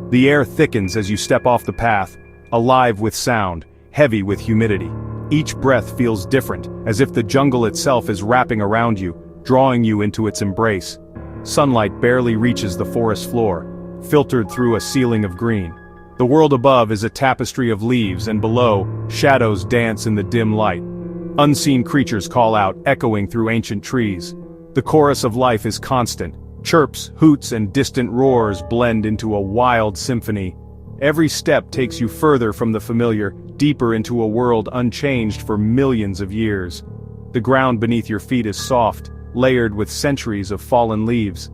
The air thickens as you step off the path, alive with sound, heavy with humidity. Each breath feels different, as if the jungle itself is wrapping around you, drawing you into its embrace. Sunlight barely reaches the forest floor, filtered through a ceiling of green. The world above is a tapestry of leaves, and below, shadows dance in the dim light. Unseen creatures call out, echoing through ancient trees. The chorus of life is constant. Chirps, hoots, and distant roars blend into a wild symphony. Every step takes you further from the familiar, deeper into a world unchanged for millions of years. The ground beneath your feet is soft, layered with centuries of fallen leaves.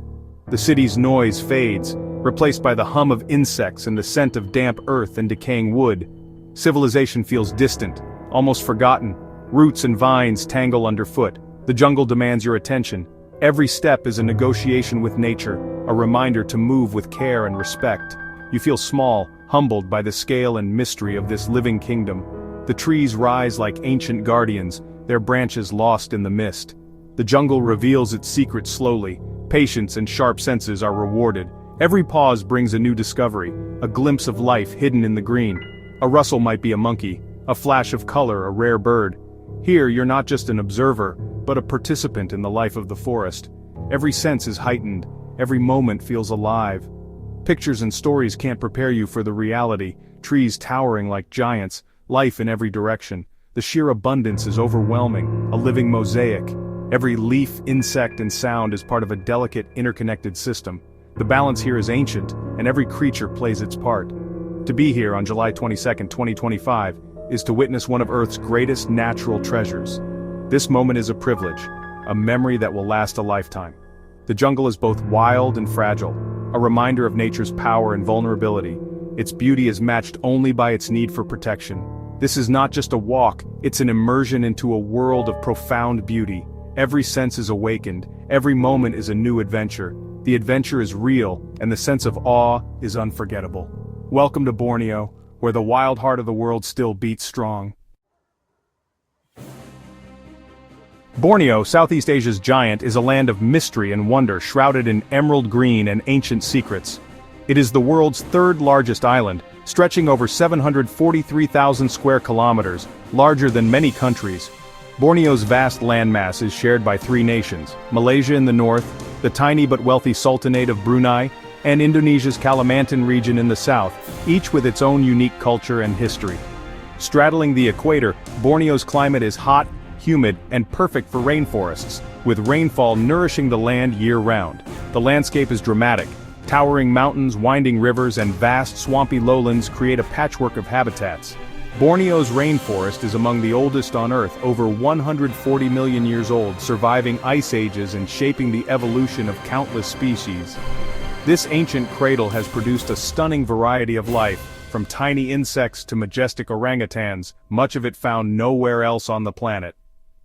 The city's noise fades, replaced by the hum of insects and the scent of damp earth and decaying wood. Civilization feels distant, almost forgotten. Roots and vines tangle underfoot. The jungle demands your attention. Every step is a negotiation with nature, a reminder to move with care and respect. You feel small, humbled by the scale and mystery of this living kingdom. The trees rise like ancient guardians, their branches lost in the mist. The jungle reveals its secrets slowly. Patience and sharp senses are rewarded. Every pause brings a new discovery, a glimpse of life hidden in the green. A rustle might be a monkey, a flash of color a rare bird. Here you're not just an observer, but a participant in the life of the forest. Every sense is heightened, every moment feels alive. Pictures and stories can't prepare you for the reality, trees towering like giants, life in every direction. The sheer abundance is overwhelming, a living mosaic. Every leaf, insect, and sound is part of a delicate, interconnected system. The balance here is ancient, and every creature plays its part. To be here on July 22, 2025, is to witness one of Earth's greatest natural treasures. This moment is a privilege, a memory that will last a lifetime. The jungle is both wild and fragile, a reminder of nature's power and vulnerability. Its beauty is matched only by its need for protection. This is not just a walk, it's an immersion into a world of profound beauty. Every sense is awakened, every moment is a new adventure. The adventure is real, and the sense of awe is unforgettable. Welcome to Borneo, where the wild heart of the world still beats strong. Borneo, Southeast Asia's giant, is a land of mystery and wonder shrouded in emerald green and ancient secrets. It is the world's third largest island, stretching over 743,000 square kilometers, larger than many countries. Borneo's vast landmass is shared by three nations: Malaysia in the north, the tiny but wealthy Sultanate of Brunei, and Indonesia's Kalimantan region in the south, each with its own unique culture and history. Straddling the equator, Borneo's climate is hot, humid, and perfect for rainforests, with rainfall nourishing the land year-round. The landscape is dramatic. Towering mountains, winding rivers, and vast swampy lowlands create a patchwork of habitats. Borneo's rainforest is among the oldest on Earth, over 140 million years old, surviving ice ages and shaping the evolution of countless species. This ancient cradle has produced a stunning variety of life, from tiny insects to majestic orangutans, much of it found nowhere else on the planet.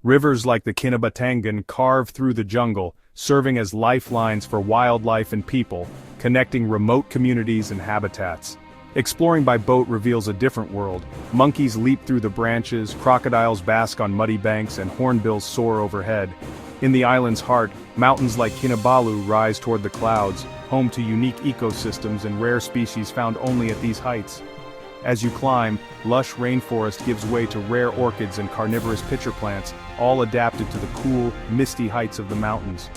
Rivers like the Kinabatangan carve through the jungle, serving as lifelines for wildlife and people, connecting remote communities and habitats. Exploring by boat reveals a different world. Monkeys leap through the branches, crocodiles bask on muddy banks, and hornbills soar overhead. In the island's heart, mountains like Kinabalu rise toward the clouds, home to unique ecosystems and rare species found only at these heights. As you climb, lush rainforest gives way to rare orchids and carnivorous pitcher plants, all adapted to the cool, misty heights of the mountains.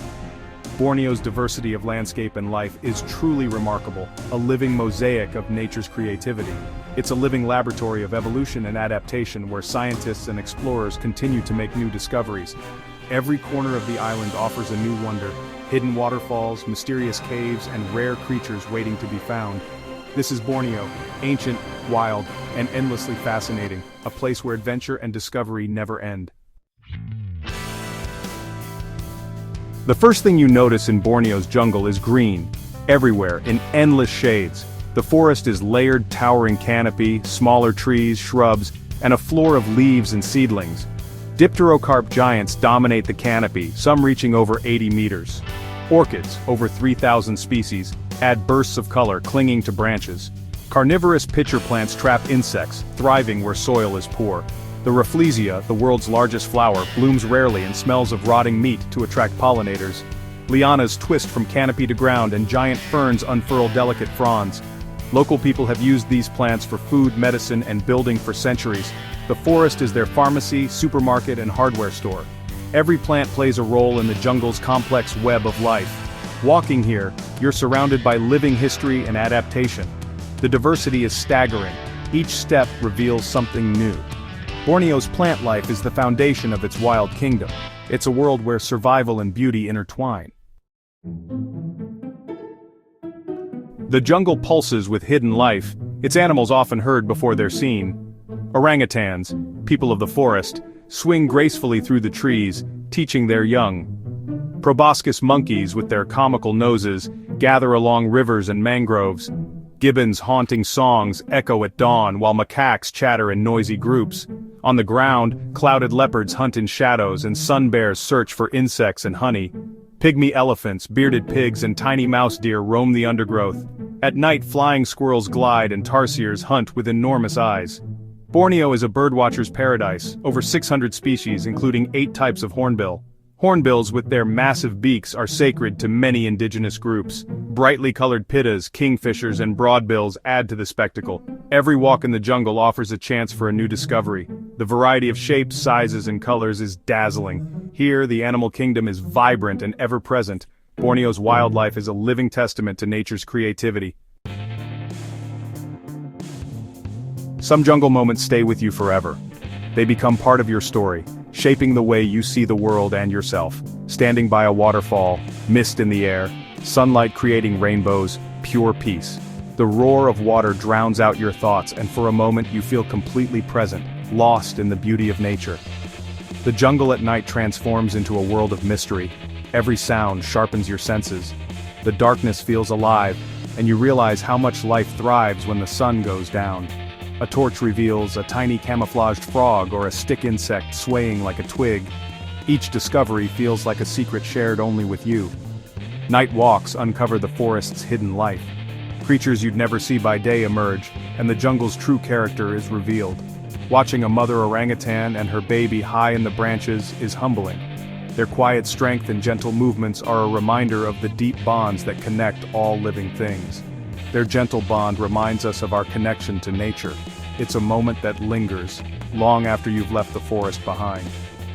Borneo's diversity of landscape and life is truly remarkable, a living mosaic of nature's creativity. It's a living laboratory of evolution and adaptation where scientists and explorers continue to make new discoveries. Every corner of the island offers a new wonder: hidden waterfalls, mysterious caves, and rare creatures waiting to be found. This is Borneo, ancient, wild, and endlessly fascinating, a place where adventure and discovery never end. The first thing you notice in Borneo's jungle is green, everywhere, in endless shades. The forest is layered, towering canopy, smaller trees, shrubs, and a floor of leaves and seedlings. Dipterocarp giants dominate the canopy, some reaching over 80 meters. Orchids, over 3,000 species, add bursts of color clinging to branches. Carnivorous pitcher plants trap insects, thriving where soil is poor. The Rafflesia, the world's largest flower, blooms rarely and smells of rotting meat to attract pollinators. Lianas twist from canopy to ground and giant ferns unfurl delicate fronds. Local people have used these plants for food, medicine, and building for centuries. The forest is their pharmacy, supermarket, and hardware store. Every plant plays a role in the jungle's complex web of life. Walking here, you're surrounded by living history and adaptation. The diversity is staggering. Each step reveals something new. Borneo's plant life is the foundation of its wild kingdom. It's a world where survival and beauty intertwine. The jungle pulses with hidden life, its animals often heard before they're seen. Orangutans, people of the forest, swing gracefully through the trees, teaching their young. Proboscis monkeys with their comical noses gather along rivers and mangroves. Gibbons' haunting songs echo at dawn while macaques chatter in noisy groups. On the ground, clouded leopards hunt in shadows and sun bears search for insects and honey. Pygmy elephants, bearded pigs, and tiny mouse deer roam the undergrowth. At night, flying squirrels glide and tarsiers hunt with enormous eyes. Borneo is a birdwatcher's paradise, over 600 species including 8 types of hornbill. Hornbills with their massive beaks are sacred to many indigenous groups. Brightly colored pittas, kingfishers, and broadbills add to the spectacle. Every walk in the jungle offers a chance for a new discovery. The variety of shapes, sizes, and colors is dazzling. Here, the animal kingdom is vibrant and ever-present. Borneo's wildlife is a living testament to nature's creativity. Some jungle moments stay with you forever. They become part of your story, shaping the way you see the world and yourself. Standing by a waterfall, mist in the air, sunlight creating rainbows, pure peace. The roar of water drowns out your thoughts, and for a moment you feel completely present, lost in the beauty of nature. The jungle at night transforms into a world of mystery. Every sound sharpens your senses. The darkness feels alive, and you realize how much life thrives when the sun goes down. A torch reveals a tiny camouflaged frog or a stick insect swaying like a twig. Each discovery feels like a secret shared only with you. Night walks uncover the forest's hidden life. Creatures you'd never see by day emerge, and the jungle's true character is revealed. Watching a mother orangutan and her baby high in the branches is humbling. Their quiet strength and gentle movements are a reminder of the deep bonds that connect all living things. Their gentle bond reminds us of our connection to nature. It's a moment that lingers, long after you've left the forest behind.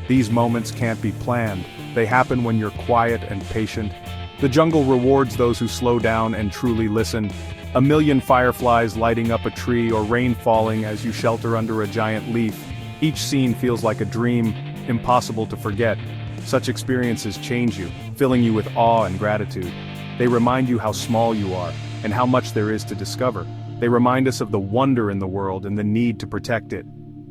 These moments can't be planned. They happen when you're quiet and patient. The jungle rewards those who slow down and truly listen. A million fireflies lighting up a tree or rain falling as you shelter under a giant leaf. Each scene feels like a dream, impossible to forget. Such experiences change you, filling you with awe and gratitude. They remind you how small you are, and how much there is to discover. They remind us of the wonder in the world and the need to protect it.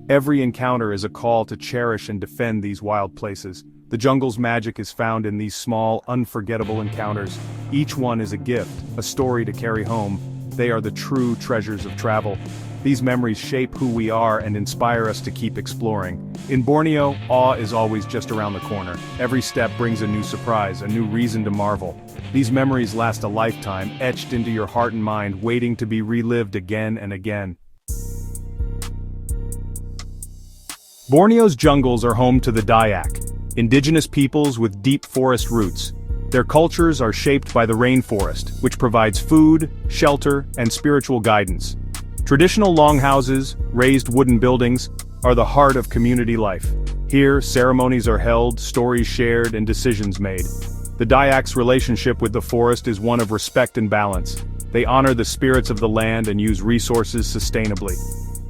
Every encounter is a call to cherish and defend these wild places. The jungle's magic is found in these small, unforgettable encounters. Each one is a gift, a story to carry home. They are the true treasures of travel. These memories shape who we are and inspire us to keep exploring. In Borneo, awe is always just around the corner. Every step brings a new surprise, a new reason to marvel. These memories last a lifetime, etched into your heart and mind, waiting to be relived again and again. Borneo's jungles are home to the Dayak, indigenous peoples with deep forest roots. Their cultures are shaped by the rainforest, which provides food, shelter, and spiritual guidance. Traditional longhouses, raised wooden buildings, are the heart of community life. Here, ceremonies are held, stories shared, and decisions made. The Dayak's relationship with the forest is one of respect and balance. They honor the spirits of the land and use resources sustainably.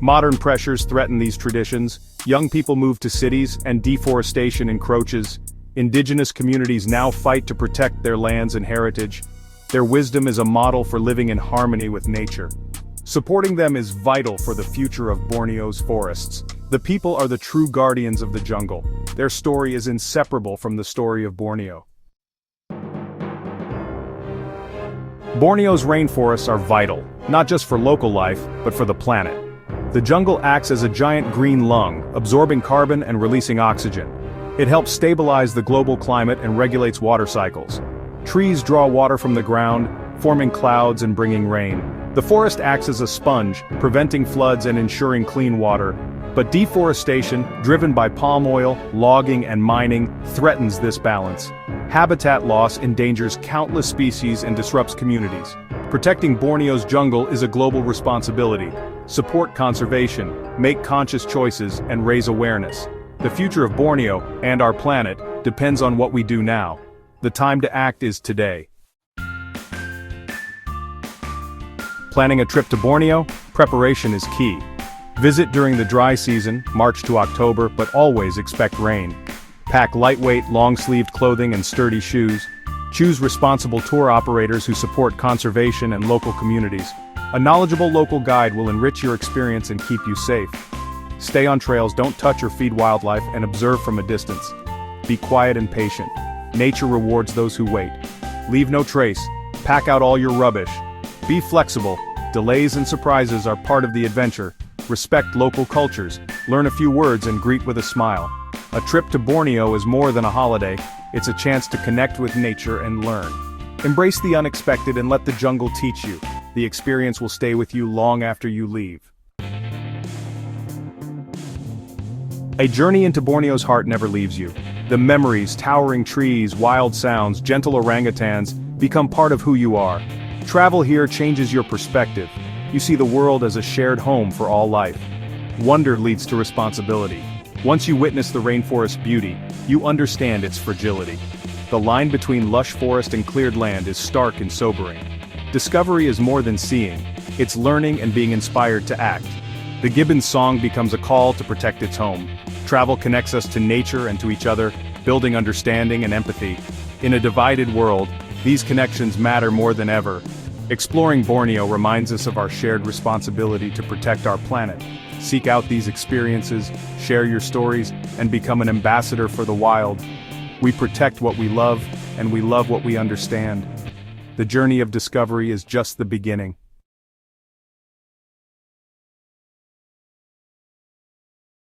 Modern pressures threaten these traditions. Young people move to cities, and deforestation encroaches. Indigenous communities now fight to protect their lands and heritage. Their wisdom is a model for living in harmony with nature. Supporting them is vital for the future of Borneo's forests. The people are the true guardians of the jungle. Their story is inseparable from the story of Borneo. Borneo's rainforests are vital, not just for local life, but for the planet. The jungle acts as a giant green lung, absorbing carbon and releasing oxygen. It helps stabilize the global climate and regulates water cycles. Trees draw water from the ground, forming clouds and bringing rain. The forest acts as a sponge, preventing floods and ensuring clean water. But deforestation, driven by palm oil, logging, and mining, threatens this balance. Habitat loss endangers countless species and disrupts communities. Protecting Borneo's jungle is a global responsibility. Support conservation, make conscious choices, and raise awareness. The future of Borneo, and our planet, depends on what we do now. The time to act is today. Planning a trip to Borneo? Preparation is key. Visit during the dry season, March to October, but always expect rain. Pack lightweight, long-sleeved clothing and sturdy shoes. Choose responsible tour operators who support conservation and local communities. A knowledgeable local guide will enrich your experience and keep you safe. Stay on trails, don't touch or feed wildlife, and observe from a distance. Be quiet and patient. Nature rewards those who wait. Leave no trace. Pack out all your rubbish. Be flexible. Delays and surprises are part of the adventure. Respect local cultures. Learn a few words and greet with a smile. A trip to Borneo is more than a holiday. It's a chance to connect with nature and learn. Embrace the unexpected and let the jungle teach you. The experience will stay with you long after you leave. A journey into Borneo's heart never leaves you. The memories, towering trees, wild sounds, gentle orangutans, become part of who you are. Travel here changes your perspective. You see the world as a shared home for all life. Wonder leads to responsibility. Once you witness the rainforest's beauty, you understand its fragility. The line between lush forest and cleared land is stark and sobering. Discovery is more than seeing, it's learning and being inspired to act. The gibbon's song becomes a call to protect its home. Travel connects us to nature and to each other, building understanding and empathy. In a divided world, these connections matter more than ever. Exploring Borneo reminds us of our shared responsibility to protect our planet. Seek out these experiences, share your stories, and become an ambassador for the wild. We protect what we love, and we love what we understand. The journey of discovery is just the beginning.